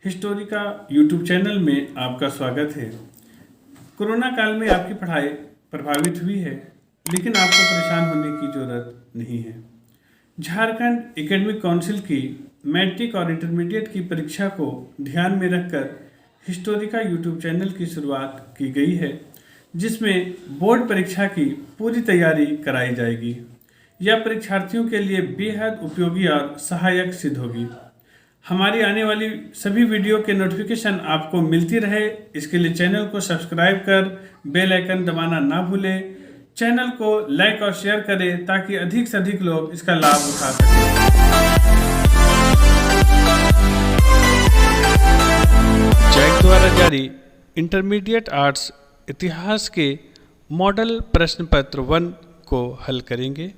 Historica YouTube channel में आपका स्वागत है। कोरोना काल में आपकी पढ़ाई प्रभावित हुई है, लेकिन आपको परेशान होने की ज़रूरत नहीं है। झारखंड एकेडमिक काउंसिल की मैट्रिक और इंटरमीडिएट की परीक्षा को ध्यान में रखकर हिस्टोरिका यूट्यूब चैनल की शुरुआत की गई है, जिसमें बोर्ड परीक्षा की पूरी तैयारी कराई जाएगी। यह परीक्षार्थियों के लिए बेहद उपयोगी और सहायक सिद्ध होगी। हमारी आने वाली सभी वीडियो के नोटिफिकेशन आपको मिलती रहे, इसके लिए चैनल को सब्सक्राइब कर बेल आइकन दबाना ना भूलें। चैनल को लाइक और शेयर करें ताकि अधिक से अधिक लोग इसका लाभ उठा सकें। जैक द्वारा जारी इंटरमीडिएट आर्ट्स इतिहास के मॉडल प्रश्न पत्र 1 को हल करेंगे।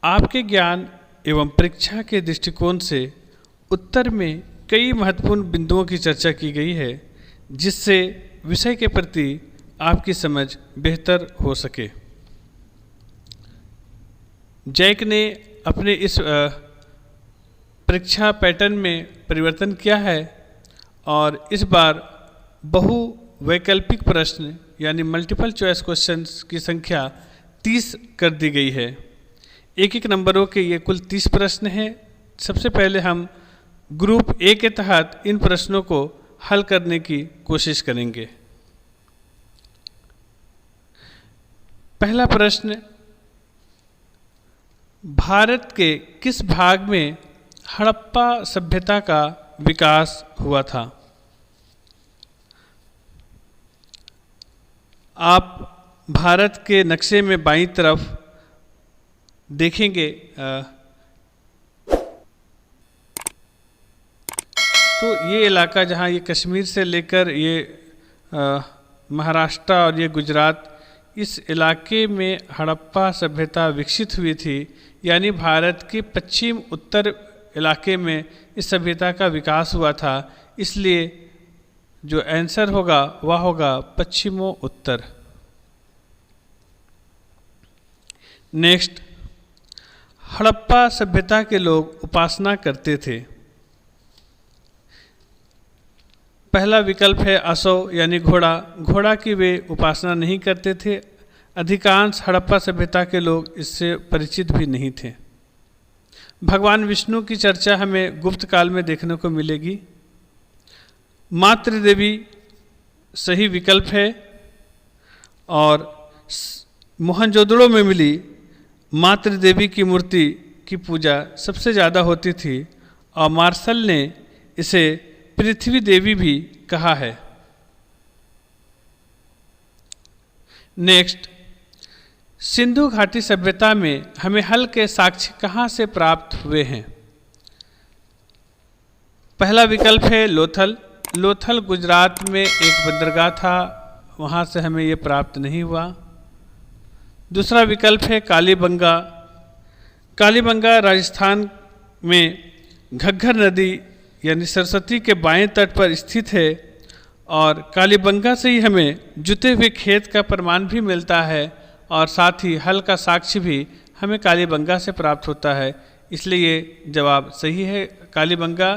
आपके ज्ञान एवं परीक्षा के दृष्टिकोण से उत्तर में कई महत्वपूर्ण बिंदुओं की चर्चा की गई है, जिससे विषय के प्रति आपकी समझ बेहतर हो सके। जैक ने अपने इस परीक्षा पैटर्न में परिवर्तन किया है और इस बार बहु वैकल्पिक प्रश्न यानी मल्टीपल चॉइस क्वेश्चंस की संख्या 30 कर दी गई है। एक नंबरों के ये कुल 30 प्रश्न हैं। सबसे पहले हम ग्रुप ए के तहत इन प्रश्नों को हल करने की कोशिश करेंगे। पहला प्रश्न, भारत के किस भाग में हड़प्पा सभ्यता का विकास हुआ था? आप भारत के नक्शे में बाईं तरफ देखेंगे तो ये इलाका जहाँ ये कश्मीर से लेकर ये महाराष्ट्र और ये गुजरात, इस इलाके में हड़प्पा सभ्यता विकसित हुई थी, यानी भारत के पश्चिम उत्तर इलाके में इस सभ्यता का विकास हुआ था। इसलिए जो आंसर होगा वह होगा पश्चिमो उत्तर। नेक्स्ट, हड़प्पा सभ्यता के लोग उपासना करते थे। पहला विकल्प है असौ यानी घोड़ा। घोड़ा की वे उपासना नहीं करते थे। अधिकांश हड़प्पा सभ्यता के लोग इससे परिचित भी नहीं थे। भगवान विष्णु की चर्चा हमें गुप्त काल में देखने को मिलेगी। मातृदेवी सही विकल्प है और मोहनजोदड़ो में मिली मातृदेवी की मूर्ति की पूजा सबसे ज़्यादा होती थी और मार्शल ने इसे पृथ्वी देवी भी कहा है। नेक्स्ट, सिंधु घाटी सभ्यता में हमें हल के साक्ष्य कहाँ से प्राप्त हुए हैं? पहला विकल्प है लोथल। लोथल गुजरात में एक बंदरगाह था, वहाँ से हमें ये प्राप्त नहीं हुआ। दूसरा विकल्प है कालीबंगा। कालीबंगा राजस्थान में घग्गर नदी यानी सरस्वती के बाएं तट पर स्थित है और कालीबंगा से ही हमें जुते हुए खेत का प्रमाण भी मिलता है और साथ ही हल का साक्ष्य भी हमें कालीबंगा से प्राप्त होता है। इसलिए ये जवाब सही है। कालीबंगा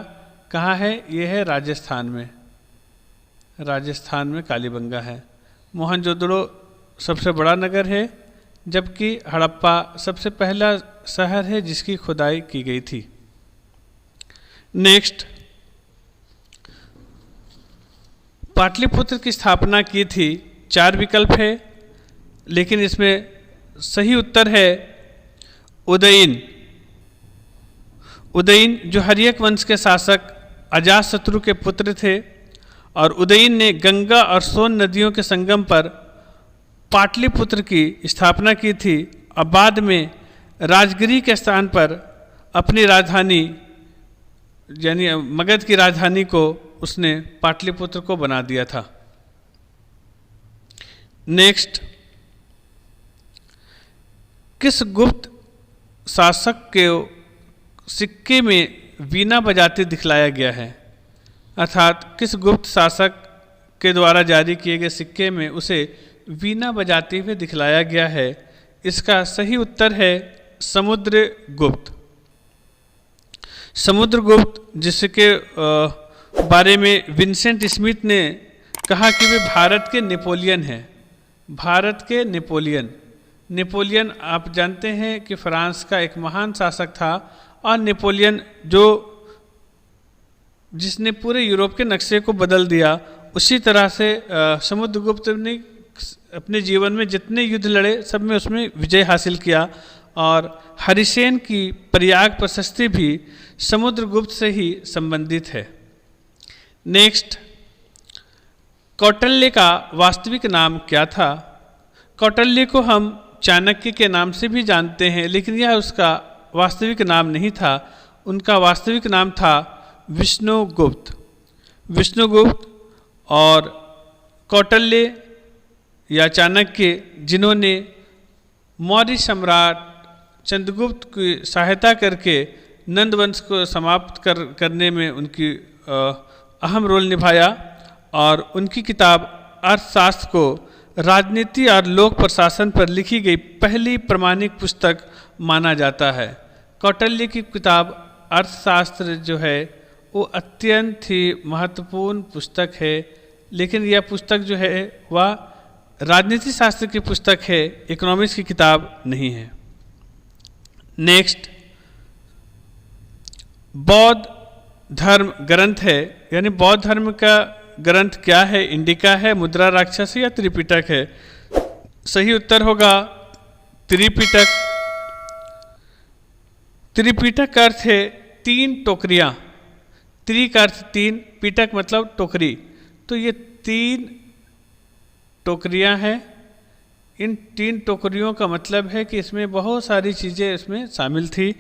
कहाँ है? ये है राजस्थान में। राजस्थान में कालीबंगा है। मोहनजोदड़ो सबसे बड़ा नगर है, जबकि हड़प्पा सबसे पहला शहर है जिसकी खुदाई की गई थी। नेक्स्ट, पाटलिपुत्र की स्थापना की थी। 4 विकल्प है, लेकिन इसमें सही उत्तर है उदयन। उदयन जो हर्यक वंश के शासक अजातशत्रु के पुत्र थे और उदयन ने गंगा और सोन नदियों के संगम पर पाटलिपुत्र की स्थापना की थी और बाद में राजगिरी के स्थान पर अपनी राजधानी यानी मगध की राजधानी को उसने पाटलिपुत्र को बना दिया था। नेक्स्ट, किस गुप्त शासक के सिक्के में वीणा बजाते दिखलाया गया है? अर्थात किस गुप्त शासक के द्वारा जारी किए गए सिक्के में उसे वीणा बजाते हुए दिखलाया गया है? इसका सही उत्तर है समुद्रगुप्त। समुद्रगुप्त जिसके बारे में विंसेंट स्मिथ ने कहा कि वे भारत के नेपोलियन हैं। भारत के नेपोलियन। नेपोलियन आप जानते हैं कि फ्रांस का एक महान शासक था, और नेपोलियन जिसने पूरे यूरोप के नक्शे को बदल दिया, उसी तरह से समुद्रगुप्त ने अपने जीवन में जितने युद्ध लड़े सब में उसमें विजय हासिल किया, और हरिसेन की प्रयाग प्रशस्ति भी समुद्रगुप्त से ही संबंधित है। नेक्स्ट, कौटिल्य का वास्तविक नाम क्या था? कौटिल्य को हम चाणक्य के नाम से भी जानते हैं, लेकिन यह उसका वास्तविक नाम नहीं था। उनका वास्तविक नाम था विष्णुगुप्त। विष्णुगुप्त और कौटिल्य या चाणक्य, जिन्होंने मौर्य सम्राट चंद्रगुप्त की सहायता करके नंद वंश को समाप्त करने में उनकी अहम रोल निभाया, और उनकी किताब अर्थशास्त्र को राजनीति और लोक प्रशासन पर लिखी गई पहली प्रमाणिक पुस्तक माना जाता है। कौटिल्य की किताब अर्थशास्त्र जो है वो अत्यंत ही महत्वपूर्ण पुस्तक है, लेकिन यह पुस्तक जो है वह राजनीति शास्त्र की पुस्तक है, इकोनॉमिक्स की किताब नहीं है। नेक्स्ट, बौद्ध धर्म ग्रंथ है, यानी बौद्ध धर्म का ग्रंथ क्या है? इंडिका है, मुद्रा राक्षस या त्रिपिटक है? सही उत्तर होगा त्रिपिटक। त्रिपिटक का अर्थ है 3 टोकरियां। त्रि का अर्थ 3, पिटक मतलब टोकरी। तो ये 3 टोकरियां हैं। इन 3 टोकरियों का मतलब है कि इसमें बहुत सारी चीज़ें इसमें शामिल थी,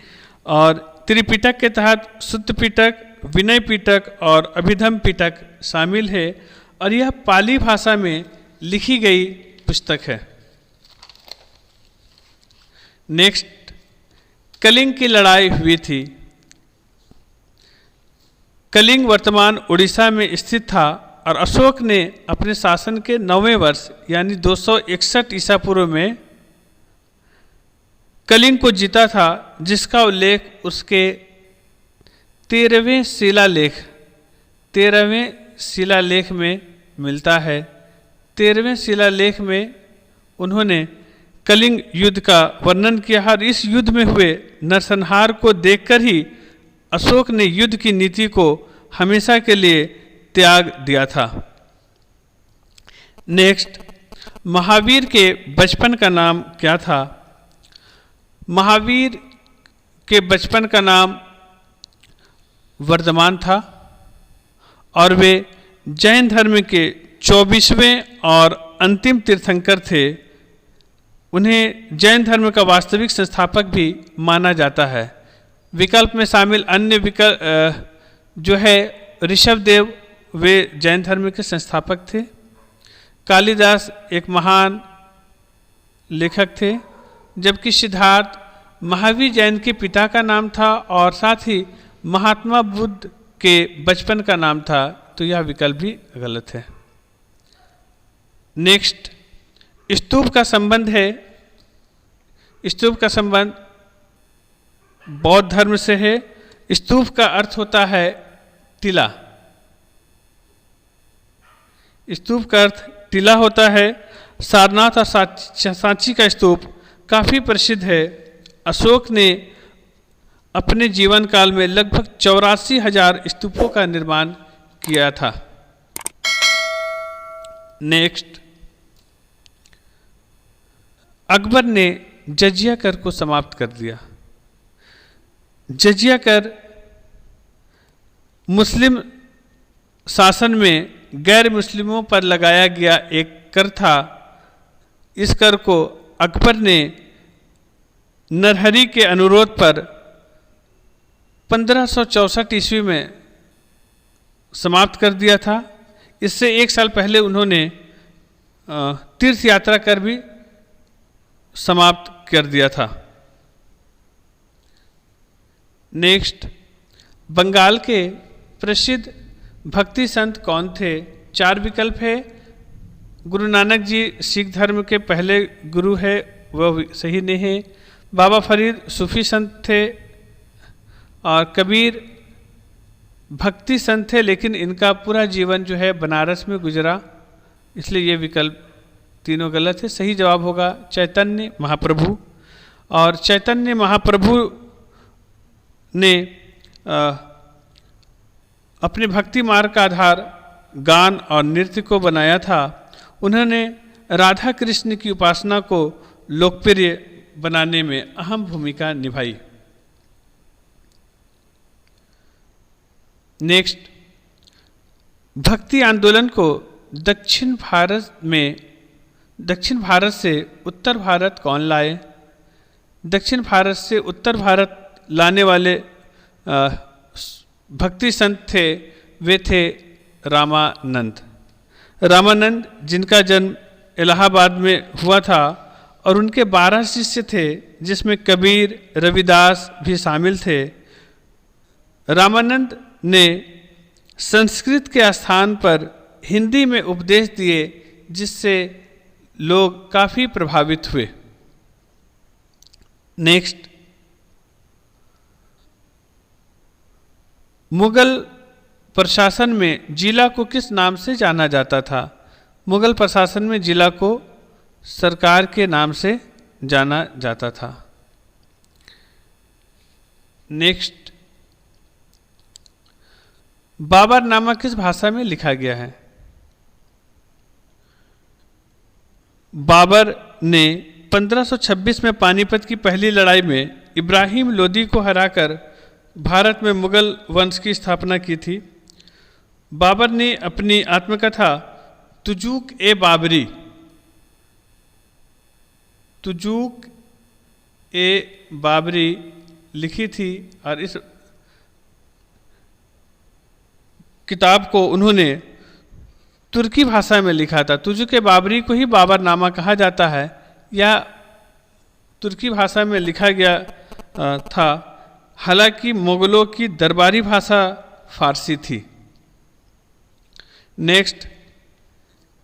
और त्रिपिटक के तहत शुद्ध पिटक, विनय पिटक और अभिधम पिटक शामिल है, और यह पाली भाषा में लिखी गई पुस्तक है। नेक्स्ट, कलिंग की लड़ाई हुई थी। कलिंग वर्तमान उड़ीसा में स्थित था, और अशोक ने अपने शासन के 9वें वर्ष यानी 261 ईसा पूर्व में कलिंग को जीता था, जिसका उल्लेख उसके 13वें शिलालेख में मिलता है। 13वें शिलालेख में उन्होंने कलिंग युद्ध का वर्णन किया, और इस युद्ध में हुए नरसंहार को देखकर ही अशोक ने युद्ध की नीति को हमेशा के लिए त्याग दिया था। नेक्स्ट, महावीर के बचपन का नाम क्या था? महावीर के बचपन का नाम वर्धमान था, और वे जैन धर्म के 24वें और अंतिम तीर्थंकर थे। उन्हें जैन धर्म का वास्तविक संस्थापक भी माना जाता है। विकल्प में शामिल अन्य विकल्प जो है ऋषभदेव, वे जैन धर्म के संस्थापक थे। कालिदास एक महान लेखक थे, जबकि सिद्धार्थ महावीर जैन के पिता का नाम था, और साथ ही महात्मा बुद्ध के बचपन का नाम था। तो यह विकल्प भी गलत है। नेक्स्ट, स्तूप का संबंध है। स्तूप का संबंध बौद्ध धर्म से है। स्तूप का अर्थ होता है टीला। स्तूप का अर्थ टीला होता है। सारनाथ और सांची का स्तूप काफ़ी प्रसिद्ध है। अशोक ने अपने जीवन काल में लगभग 84,000 स्तूपों का निर्माण किया था। नेक्स्ट, अकबर ने जजिया कर को समाप्त कर दिया। जजिया कर मुस्लिम शासन में गैर मुस्लिमों पर लगाया गया एक कर था। इस कर को अकबर ने नरहरि के अनुरोध पर 1564 ईस्वी में समाप्त कर दिया था। इससे 1 साल पहले उन्होंने तीर्थ यात्रा कर भी समाप्त कर दिया था। नेक्स्ट, बंगाल के प्रसिद्ध भक्ति संत कौन थे? 4 विकल्प है। गुरु नानक जी सिख धर्म के पहले गुरु है, वह सही नहीं है। बाबा फरीद सूफी संत थे, और कबीर भक्ति संत थे, लेकिन इनका पूरा जीवन जो है बनारस में गुजरा, इसलिए ये विकल्प तीनों गलत है। सही जवाब होगा चैतन्य महाप्रभु। और चैतन्य महाप्रभु ने अपने भक्ति मार्ग का आधार गान और नृत्य को बनाया था। उन्होंने राधा कृष्ण की उपासना को लोकप्रिय बनाने में अहम भूमिका निभाई। नेक्स्ट, भक्ति आंदोलन को दक्षिण भारत से उत्तर भारत कौन लाए? दक्षिण भारत से उत्तर भारत लाने वाले भक्ति संत थे, वे थे रामानंद। रामानंद जिनका जन्म इलाहाबाद में हुआ था और उनके 12 शिष्य थे, जिसमें कबीर, रविदास भी शामिल थे। रामानंद ने संस्कृत के स्थान पर हिंदी में उपदेश दिए, जिससे लोग काफ़ी प्रभावित हुए। नेक्स्ट, मुगल प्रशासन में जिला को किस नाम से जाना जाता था? मुगल प्रशासन में जिला को सरकार के नाम से जाना जाता था। नेक्स्ट, बाबरनामा किस भाषा में लिखा गया है? बाबर ने 1526 में पानीपत की पहली लड़ाई में इब्राहिम लोदी को हराकर भारत में मुगल वंश की स्थापना की थी। बाबर ने अपनी आत्मकथा तुजूक ए बाबरी लिखी थी और इस किताब को उन्होंने तुर्की भाषा में लिखा था। तुजूक ए बाबरी को ही बाबरनामा कहा जाता है, या तुर्की भाषा में लिखा गया था। हालांकि मुगलों की दरबारी भाषा फारसी थी। नेक्स्ट,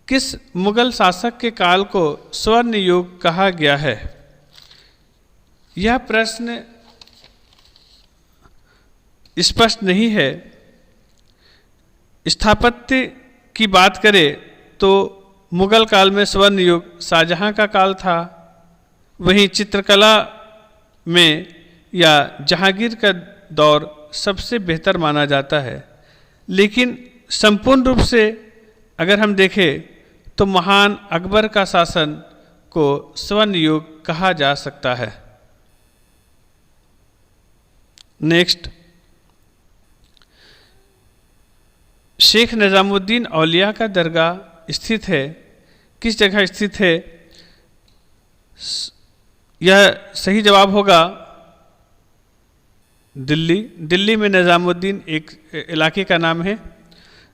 किस मुगल शासक के काल को स्वर्ण युग कहा गया है? यह प्रश्न स्पष्ट नहीं है। स्थापत्य की बात करें तो मुगल काल में स्वर्ण युग शाहजहां का काल था। वहीं चित्रकला में या जहांगीर का दौर सबसे बेहतर माना जाता है। लेकिन संपूर्ण रूप से अगर हम देखें तो महान अकबर का शासन को स्वर्ण युग कहा जा सकता है। नेक्स्ट, शेख निजामुद्दीन औलिया का दरगाह स्थित है, किस जगह स्थित है? यह सही जवाब होगा दिल्ली। दिल्ली में निजामुद्दीन एक इलाके का नाम है।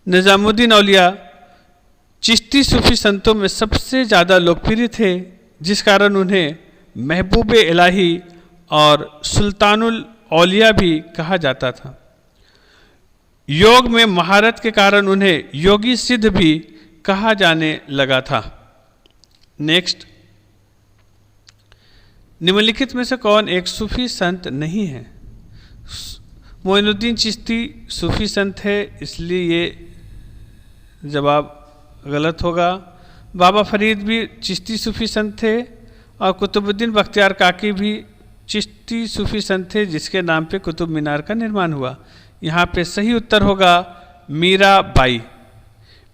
निजामुद्दीन औलिया चिश्ती सूफी संतों में सबसे ज़्यादा लोकप्रिय थे, जिस कारण उन्हें महबूब इलाही और सुल्तानुल औलिया भी कहा जाता था। योग में महारत के कारण उन्हें योगी सिद्ध भी कहा जाने लगा था। नेक्स्ट, निम्नलिखित में से कौन एक सूफी संत नहीं है? मोइनुद्दीन चिश्ती सूफी संत है, इसलिए ये जवाब गलत होगा। बाबा फरीद भी चिश्ती सूफी संत थे और कुतुबुद्दीन बख्तियार काकी भी चिश्ती सूफी संत थे, जिसके नाम पे कुतुब मीनार का निर्माण हुआ। यहाँ पे सही उत्तर होगा मीराबाई।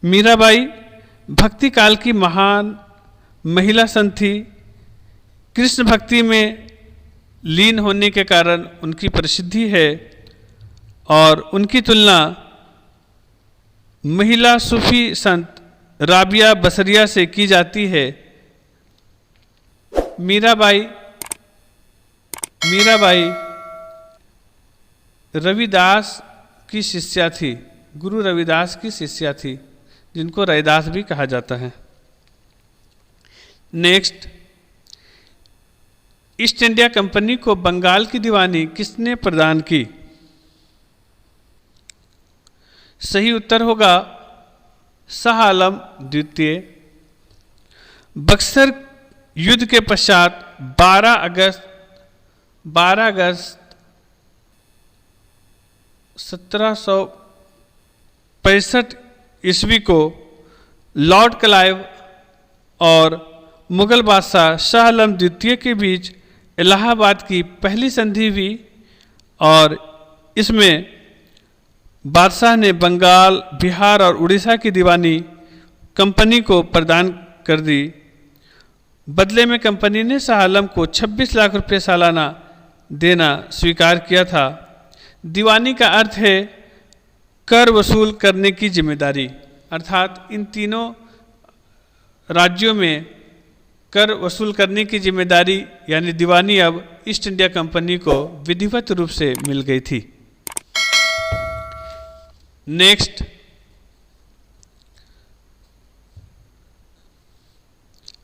मीराबाई भक्ति काल की महान महिला संत थी। कृष्ण भक्ति में लीन होने के कारण उनकी प्रसिद्धि है और उनकी तुलना महिला सूफी संत राबिया बसरिया से की जाती है। मीराबाई रविदास की शिष्या थी, गुरु रविदास की शिष्या थी, जिनको रैदास भी कहा जाता है। नेक्स्ट, ईस्ट इंडिया कंपनी को बंगाल की दीवानी किसने प्रदान की? सही उत्तर होगा शाह आलम द्वितीय। बक्सर युद्ध के पश्चात 12 अगस्त 1700 65 ईस्वी को लॉर्ड क्लाइव और मुगल बादशाह शाह आलम द्वितीय के बीच इलाहाबाद की पहली संधि हुई और इसमें बादशाह ने बंगाल, बिहार और उड़ीसा की दीवानी कंपनी को प्रदान कर दी। बदले में कंपनी ने शाह आलम को 26 लाख रुपये सालाना देना स्वीकार किया था। दीवानी का अर्थ है कर वसूल करने की जिम्मेदारी, अर्थात इन तीनों राज्यों में कर वसूल करने की जिम्मेदारी यानी दीवानी अब ईस्ट इंडिया कंपनी को विधिवत रूप से मिल गई थी। नेक्स्ट,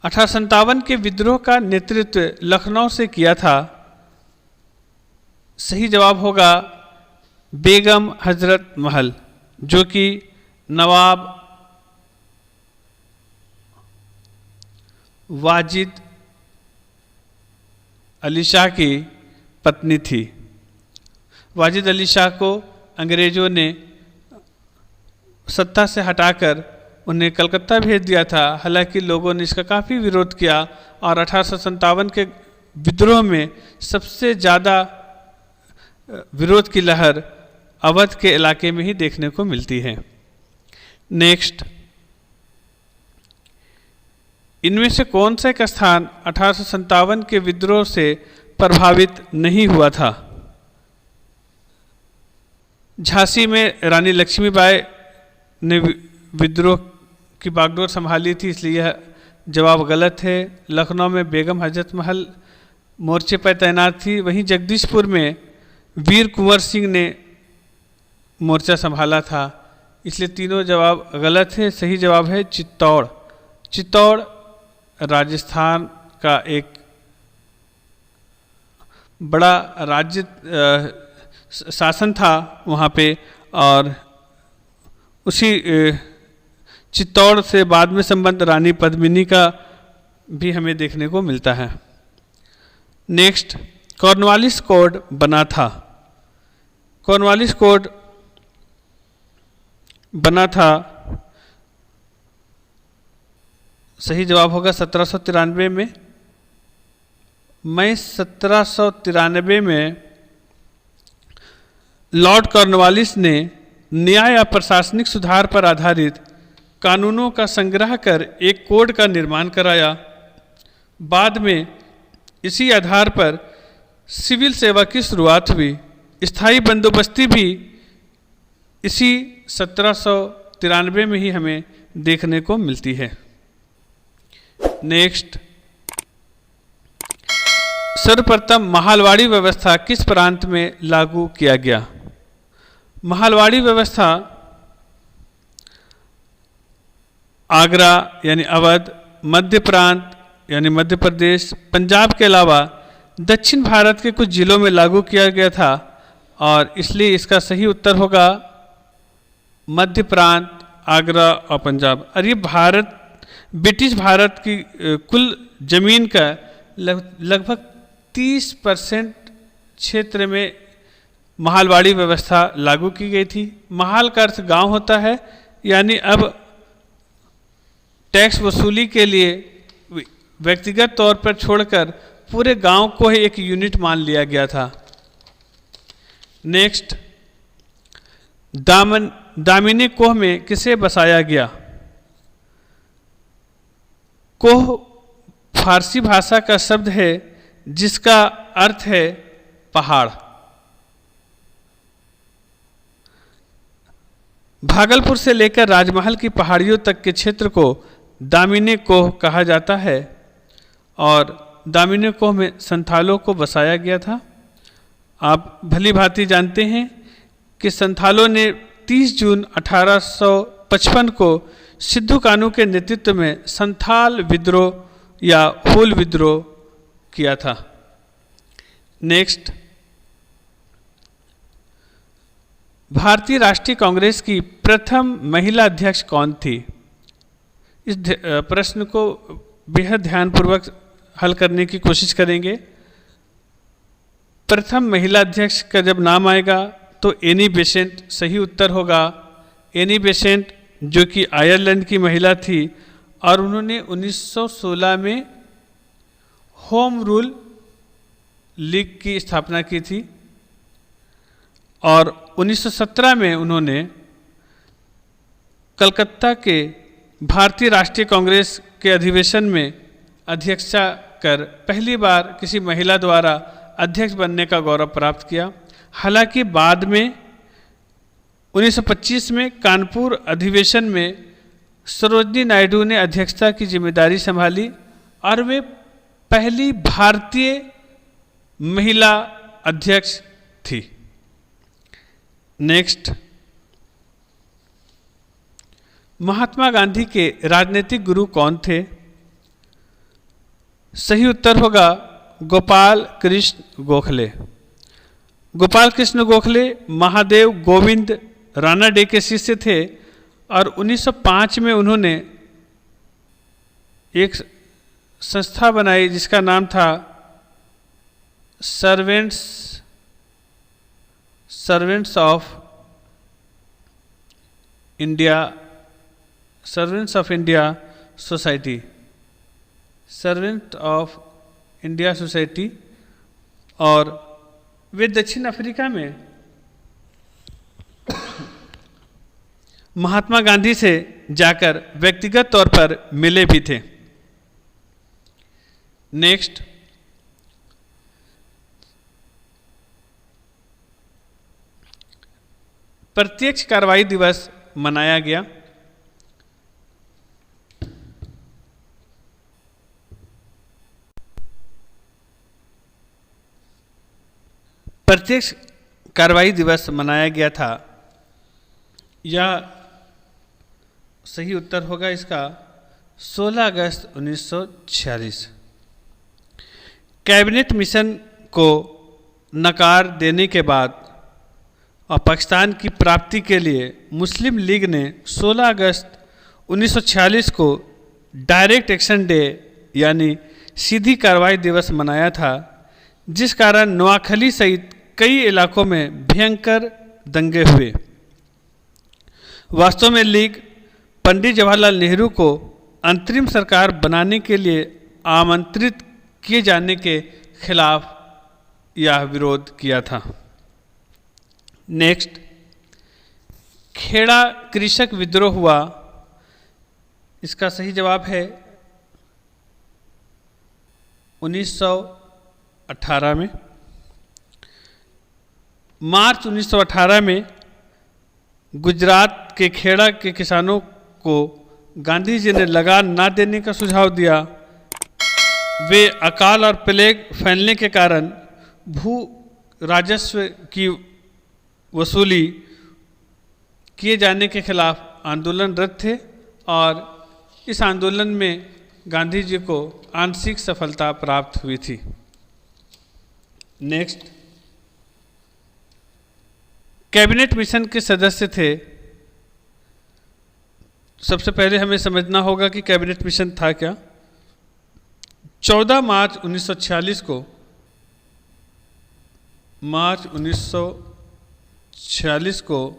1857 के विद्रोह का नेतृत्व लखनऊ से किया था। सही जवाब होगा बेगम हजरत महल, जो कि नवाब वाजिद अली शाह की पत्नी थी। वाजिद अली शाह को अंग्रेज़ों ने सत्ता से हटाकर उन्हें कलकत्ता भेज दिया था। हालांकि लोगों ने इसका काफ़ी विरोध किया और 1857 के विद्रोह में सबसे ज़्यादा विरोध की लहर अवध के इलाके में ही देखने को मिलती है। नेक्स्ट, इनमें से कौन सा एक स्थान 1857 के विद्रोह से प्रभावित नहीं हुआ था? झांसी में रानी लक्ष्मीबाई ने विद्रोह की बागडोर संभाली थी, इसलिए यह जवाब गलत है। लखनऊ में बेगम हजरत महल मोर्चे पर तैनात थी। वहीं जगदीशपुर में वीर कुंवर सिंह ने मोर्चा संभाला था, इसलिए तीनों जवाब गलत है। सही जवाब है चित्तौड़। चित्तौड़ राजस्थान का एक बड़ा राज्य शासन था वहाँ पे, और उसी चित्तौड़ से बाद में संबंध रानी पद्मिनी का भी हमें देखने को मिलता है। नेक्स्ट, कॉर्नवालिस कोड बना था। कॉर्नवालिस कोड बना था, सही जवाब होगा 1793 में। मई 1793 में लॉर्ड कॉर्नवालिस ने न्याय या प्रशासनिक सुधार पर आधारित कानूनों का संग्रह कर एक कोड का निर्माण कराया। बाद में इसी आधार पर सिविल सेवा की शुरुआत हुई। स्थायी बंदोबस्ती भी इसी 1793 में ही हमें देखने को मिलती है। नेक्स्ट, सर्वप्रथम महालवाड़ी व्यवस्था किस प्रांत में लागू किया गया? महालवाड़ी व्यवस्था आगरा यानी अवध, मध्य प्रांत यानी मध्य प्रदेश, पंजाब के अलावा दक्षिण भारत के कुछ जिलों में लागू किया गया था, और इसलिए इसका सही उत्तर होगा मध्य प्रांत, आगरा और पंजाब। और ये ब्रिटिश भारत की कुल जमीन का लगभग 30% क्षेत्र में महालवाड़ी व्यवस्था लागू की गई थी। महाल का अर्थ गांव होता है, यानी अब टैक्स वसूली के लिए व्यक्तिगत तौर पर छोड़कर पूरे गांव को ही एक यूनिट मान लिया गया था। नेक्स्ट, दामिनी कोह में किसे बसाया गया? कोह फारसी भाषा का शब्द है जिसका अर्थ है पहाड़। भागलपुर से लेकर राजमहल की पहाड़ियों तक के क्षेत्र को दामिनी कोह कहा जाता है, और दामिनी कोह में संथालों को बसाया गया था। आप भली भांति जानते हैं कि संथालों ने 30 जून 1855 को सिद्धू कानू के नेतृत्व में संथाल विद्रोह या हूल विद्रोह किया था। नेक्स्ट, भारतीय राष्ट्रीय कांग्रेस की प्रथम महिला अध्यक्ष कौन थी? इस प्रश्न को बेहद ध्यानपूर्वक हल करने की कोशिश करेंगे। प्रथम महिला अध्यक्ष का जब नाम आएगा तो एनी बेसेंट सही उत्तर होगा। एनी बेसेंट, जो कि आयरलैंड की महिला थी, और उन्होंने 1916 में होम रूल लीग की स्थापना की थी, और 1917 में उन्होंने कलकत्ता के भारतीय राष्ट्रीय कांग्रेस के अधिवेशन में अध्यक्षता कर पहली बार किसी महिला द्वारा अध्यक्ष बनने का गौरव प्राप्त किया। हालांकि बाद में 1925 में कानपुर अधिवेशन में सरोजिनी नायडू ने अध्यक्षता की जिम्मेदारी संभाली और वे पहली भारतीय महिला अध्यक्ष थी। नेक्स्ट, महात्मा गांधी के राजनीतिक गुरु कौन थे? सही उत्तर होगा गोपाल कृष्ण गोखले। गोपाल कृष्ण गोखले महादेव गोविंद रानाडे के शिष्य थे और 1905 में उन्होंने एक संस्था बनाई जिसका नाम था सर्वेंट्स ऑफ इंडिया सोसाइटी, और वे दक्षिण अफ्रीका में महात्मा गांधी से जाकर व्यक्तिगत तौर पर मिले भी थे। नेक्स्ट, प्रत्यक्ष कार्रवाई दिवस मनाया गया। प्रत्यक्ष कार्रवाई दिवस मनाया गया था, यह सही उत्तर होगा इसका 16 अगस्त 1946। कैबिनेट मिशन को नकार देने के बाद और पाकिस्तान की प्राप्ति के लिए मुस्लिम लीग ने 16 अगस्त 1946 को डायरेक्ट एक्शन डे यानी सीधी कार्रवाई दिवस मनाया था, जिस कारण नोआखली सहित कई इलाकों में भयंकर दंगे हुए। वास्तव में लीग पंडित जवाहरलाल नेहरू को अंतरिम सरकार बनाने के लिए आमंत्रित किए जाने के खिलाफ यह विरोध किया था। नेक्स्ट, खेड़ा कृषक विद्रोह हुआ, इसका सही जवाब है 1918 में। मार्च 1918 में गुजरात के खेड़ा के किसानों को गांधी जी ने लगान ना देने का सुझाव दिया। वे अकाल और प्लेग फैलने के कारण भू राजस्व की वसूली किए जाने के खिलाफ आंदोलनरत थे और इस आंदोलन में गांधी जी को आंशिक सफलता प्राप्त हुई थी। नेक्स्ट, कैबिनेट मिशन के सदस्य थे। सबसे पहले हमें समझना होगा कि कैबिनेट मिशन था क्या। 14 मार्च 1946 को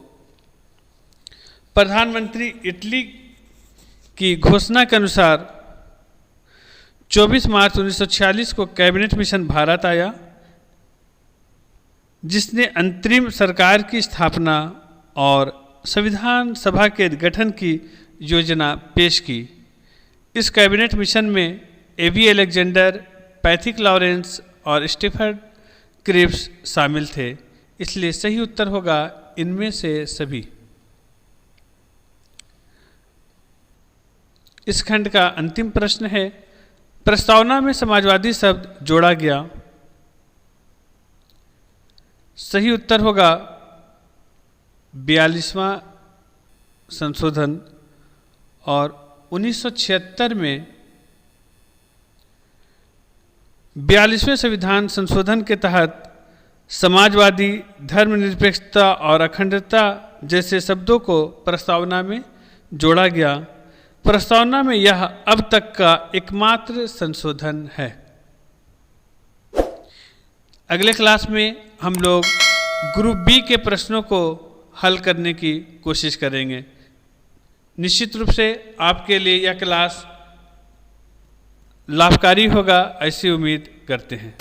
प्रधानमंत्री इटली की घोषणा के अनुसार 24 मार्च 1946 को कैबिनेट मिशन भारत आया, जिसने अंतरिम सरकार की स्थापना और संविधान सभा के गठन की योजना पेश की। इस कैबिनेट मिशन में एबी अलेक्जेंडर, पैथिक लॉरेंस और स्टीफन क्रिप्स शामिल थे, इसलिए सही उत्तर होगा इनमें से सभी। इस खंड का अंतिम प्रश्न है, प्रस्तावना में समाजवादी शब्द जोड़ा गया। सही उत्तर होगा 42वां संशोधन, और 1976 में 42वें संविधान संशोधन के तहत समाजवादी, धर्मनिरपेक्षता और अखंडता जैसे शब्दों को प्रस्तावना में जोड़ा गया। प्रस्तावना में यह अब तक का एकमात्र संशोधन है। अगले क्लास में हम लोग ग्रुप बी के प्रश्नों को हल करने की कोशिश करेंगे। निश्चित रूप से आपके लिए यह क्लास लाभकारी होगा, ऐसी उम्मीद करते हैं।